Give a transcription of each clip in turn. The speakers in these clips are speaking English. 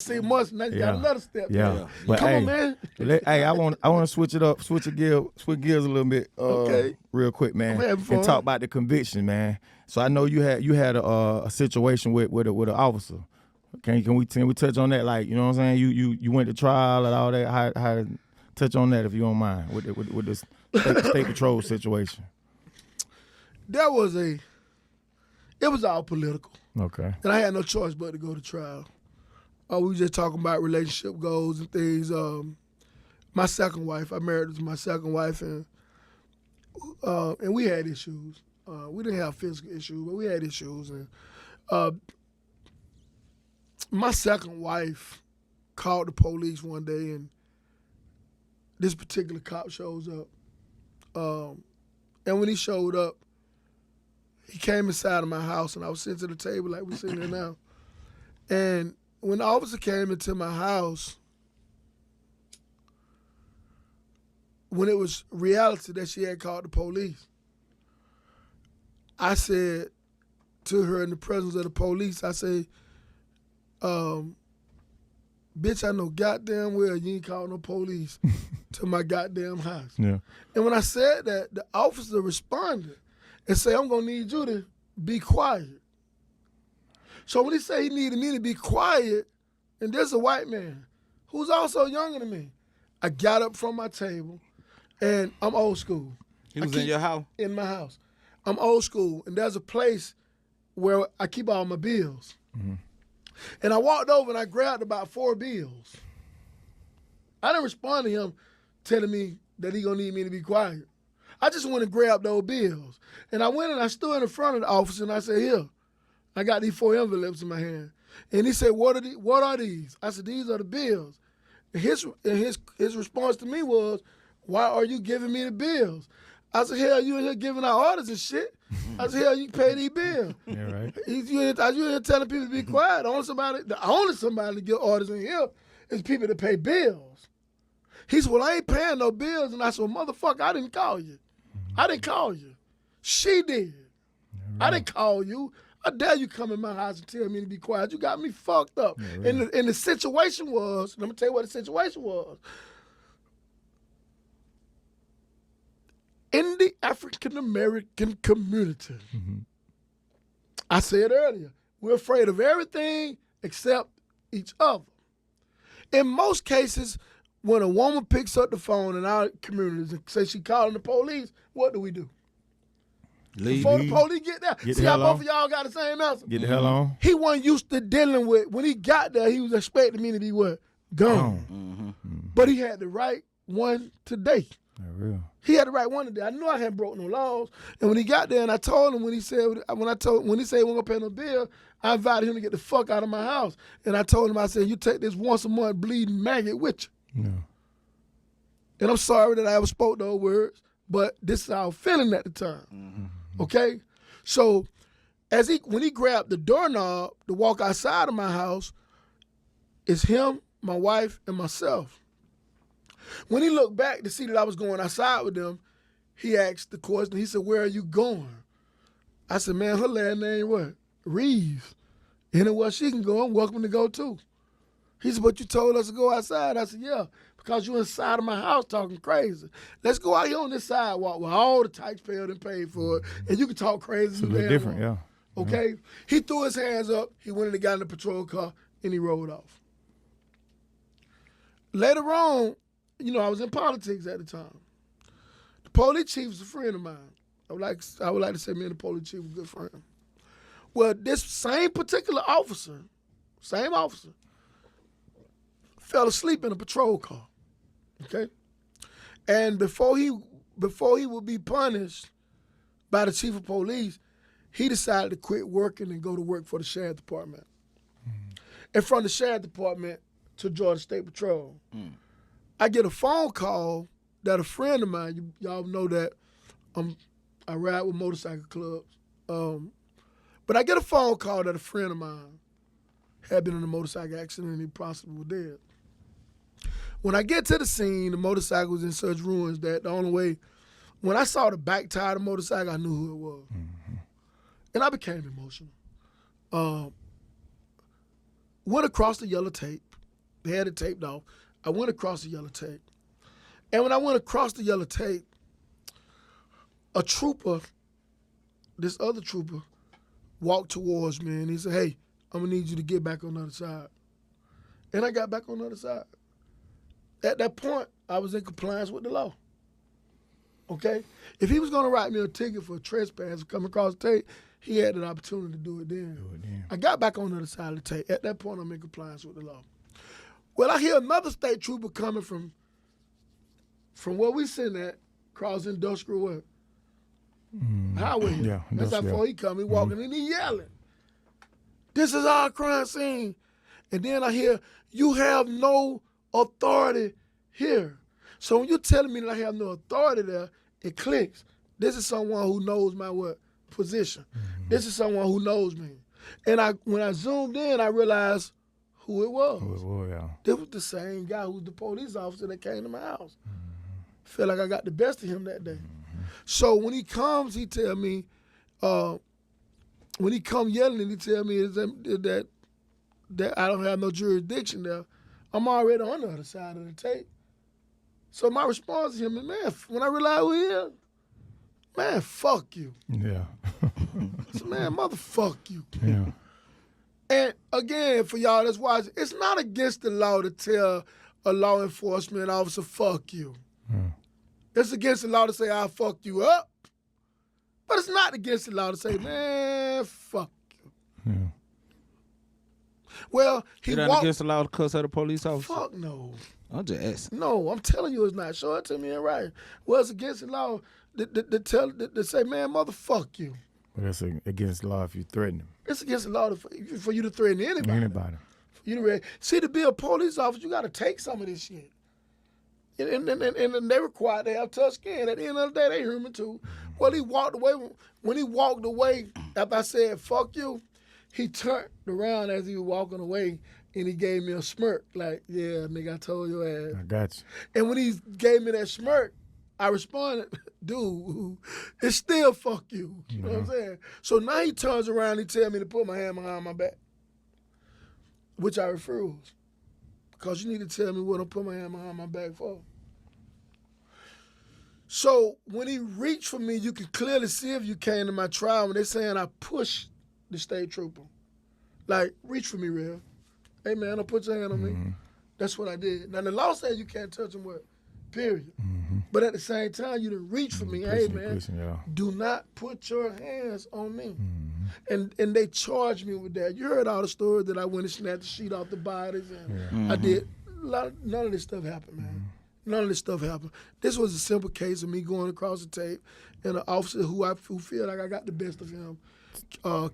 6 months, now you got another step. Yeah. But Come on, man. Hey, I want to switch it up, switch gears a little bit, real quick, man, and talk about the conviction, man. So I know you had a situation with an officer. Can we touch on that? Like, you know what I'm saying? You went to trial and all that. How touch on that if you don't mind with this state patrol situation. It was all political. Okay. And I had no choice but to go to trial. We were just talking about relationship goals and things. My second wife, I married to my second wife, and we had issues. We didn't have physical issues, but we had issues. And my second wife called the police one day, and this particular cop shows up. And when he showed up, he came inside of my house, and I was sitting to the table like we're sitting there now. And when the officer came into my house, when it was reality that she had called the police, I said to her in the presence of the police, I said, bitch, I know goddamn well you ain't called no police to my goddamn house. Yeah. And when I said that, the officer responded and said, I'm going to need you to be quiet. So when he said he needed me to be quiet, and there's a white man who's also younger than me, I got up from my table, and I'm old school. He was in your house? In my house. I'm old school, and there's a place where I keep all my bills. Mm-hmm. And I walked over and I grabbed about 4 bills. I didn't respond to him telling me that he gonna need me to be quiet. I just went and grabbed those bills. And I went and I stood in front of the officer and I said, here, I got these 4 envelopes in my hand. And he said, what are these? I said, these are the bills. And his response to me was, why are you giving me the bills? I said, hell, you in here giving out orders and shit. I said, hell, you pay these bills. Yeah, right. You in here telling people to be quiet. The only somebody to give orders in here is people that pay bills. He said, well, I ain't paying no bills. And I said, well, motherfucker, I didn't call you. I didn't call you. She did. Right. I didn't call you. I dare you come in my house and tell me to be quiet. You got me fucked up. Yeah, right. And the situation was, let me tell you what the situation was. In the African-American community, I said earlier, we're afraid of everything except each other. In most cases, when a woman picks up the phone in our communities and says she calling the police, what do we do? Leave. Before the police get there. See how both of y'all got the same answer? Get the hell on. He wasn't used to dealing with, when he got there, he was expecting me to be what? Gone. But he had the right one today. Real. He had the right one today. I knew I hadn't broken no laws. And when he got there and I told him when he said he said he wasn't gonna pay no bill, I invited him to get the fuck out of my house. And I told him, I said, you take this once a month bleeding maggot with you. Yeah. And I'm sorry that I ever spoke those words, but this is how I was feeling at the time. Okay? So when he grabbed the doorknob to walk outside of my house, it's him, my wife, and myself. When he looked back to see that I was going outside with them, he asked the question, he said, where are you going? I said, man, her last name what? Reeves. Anywhere she can go, I'm welcome to go too. He said, but you told us to go outside. I said, yeah, because you're inside of my house talking crazy. Let's go out here on this sidewalk where all the taxpayers and paid for it, and you can talk crazy. It's a little different, yeah. Okay? He threw his hands up, he went and got in the patrol car, and he rode off. Later on, I was in politics at the time. The police chief was a friend of mine. I would like to say me and the police chief were good friends. Well, this same particular officer, fell asleep in a patrol car. Okay? And before he would be punished by the chief of police, he decided to quit working and go to work for the sheriff department. And from the sheriff department to Georgia State Patrol. I get a phone call that a friend of mine, y'all know that I ride with motorcycle clubs, but I get a phone call that a friend of mine had been in a motorcycle accident and he possibly was dead. When I get to the scene, the motorcycle was in such ruins that the only way, when I saw the back tire of the motorcycle, I knew who it was. And I became emotional. Went across the yellow tape, They had it taped off. I went across the yellow tape. And when I went across the yellow tape, a trooper, this other trooper, walked towards me and he said, hey, I'm going to need you to get back on the other side. And I got back on the other side. At that point, I was in compliance with the law. Okay? If he was going to write me a ticket for a trespass or come across the tape, he had an opportunity to do it then. I got back on the other side of the tape. At that point, I'm in compliance with the law. Well, I hear another state trooper coming from where we sitting at, across Industrial Way. Highway. Yeah, that's how far he coming, walking, and he yelling. This is our crime scene. And then I hear, you have no authority here. So when you're telling me that I have no authority there, it clicks. This is someone who knows my position. This is someone who knows me. And when I zoomed in, I realized who it was. This was the same guy who was the police officer that came to my house. Feel like I got the best of him that day. So when he comes, he tell me, when he come yelling and he tell me that I don't have no jurisdiction there, I'm already on the other side of the tape. So my response to him is, man, when I realize who he is, man, fuck you. Yeah. So, man, motherfuck you. Yeah. And again, for y'all that's watching, it's not against the law to tell a law enforcement officer, fuck you. It's against the law to say, I'll fuck you up. But it's not against the law to say, man, fuck you. Yeah. Well, he walked. It ain't against the law to cuss at a police officer? Fuck no. I'm just asking. No, I'm telling you it's not. Show it to me in writing. Well, it's against the law to say, man, motherfuck you. But it's against the law if you threaten him. It's against the law for you to threaten anybody. For you to see, to be a police officer, you got to take some of this shit. And they require to have tough skin. At the end of the day, they human too. Well, he walked away. When he walked away, after I said, fuck you, he turned around as he was walking away and he gave me a smirk. Like, yeah, nigga, I told your ass. I got you. And when he gave me that smirk, I responded, dude, it's still fuck you. You know what I'm saying? So now he turns around and he tells me to put my hand behind my back, which I refuse. Because you need to tell me what I'm putting my hand behind my back for. So when he reached for me, you could clearly see if you came to my trial when they're saying I pushed the state trooper. Like, reach for me, Rell. Hey, man, don't put your hand on me. That's what I did. Now, the law says you can't touch him with, period. But at the same time, you didn't reach for me. Hey, man, do not put your hands on me. And they charged me with that. You heard all the stories that I went and snatched the sheet off the bodies. And I did. None of this stuff happened, man. None of this stuff happened. This was a simple case of me going across the tape, and an officer who feel like I got the best of him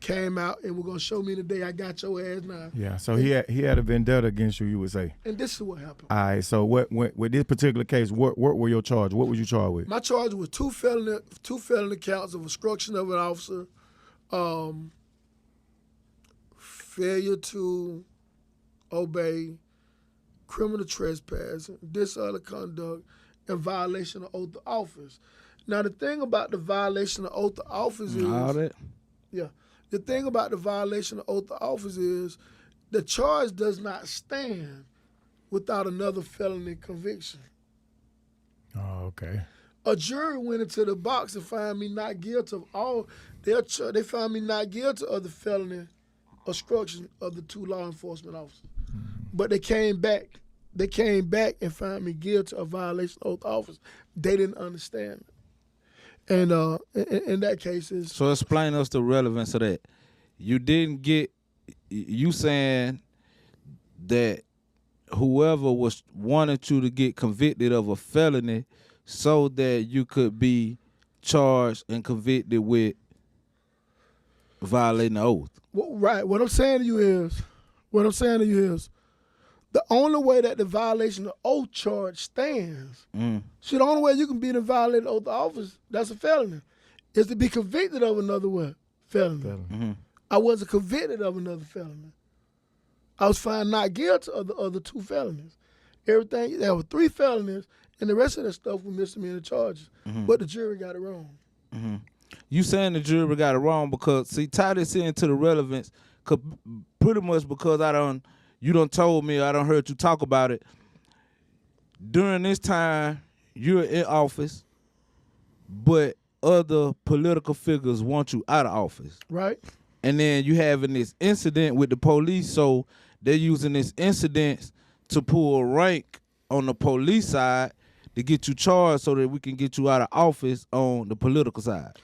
came out and was going to show me today I got your ass now. Yeah, so he had a vendetta against you would say. And this is what happened. All right, so with this particular case, what were your charges? What was you charged with? My charge was two felony counts of obstruction of an officer, failure to obey, criminal trespass, dishonor conduct, and violation of oath of office. Now, the thing about the violation of oath of office is... All that? Yeah. The thing about the violation of oath of office is the charge does not stand without another felony conviction. Oh, okay. A jury went into the box and found me not guilty of all... They found me not guilty of the felony obstruction of the two law enforcement officers. But they came back and found me guilty of violation of oath of office. They didn't understand it. And in that case is... So explain us the relevance of that. You didn't get... You saying that whoever wanted you to get convicted of a felony so that you could be charged and convicted with violating the oath. Well, right. What I'm saying to you is, the only way that the violation of oath charge stands, see, the only way you can be in a violation of oath of office, that's a felony, is to be convicted of another felony. I wasn't convicted of another felony. I was found not guilty of the other two felonies. Everything, there were 3 felonies, and the rest of that stuff were misdemeanor charges. But the jury got it wrong. You saying the jury got it wrong because, see, tie this into the relevance, pretty much because you done told me, I done heard you talk about it. During this time, you're in office, but other political figures want you out of office. Right. And then you having this incident with the police, so they're using this incident to pull rank on the police side to get you charged so that we can get you out of office on the political side.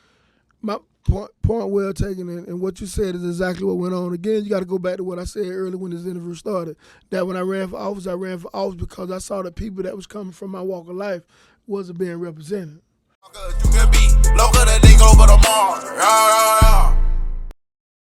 My point well taken, and what you said is exactly what went on. Again, you got to go back to what I said earlier when this interview started, that when I ran for office because I saw the people that was coming from my walk of life wasn't being represented. You can be local today, global tomorrow. Yeah, yeah, yeah.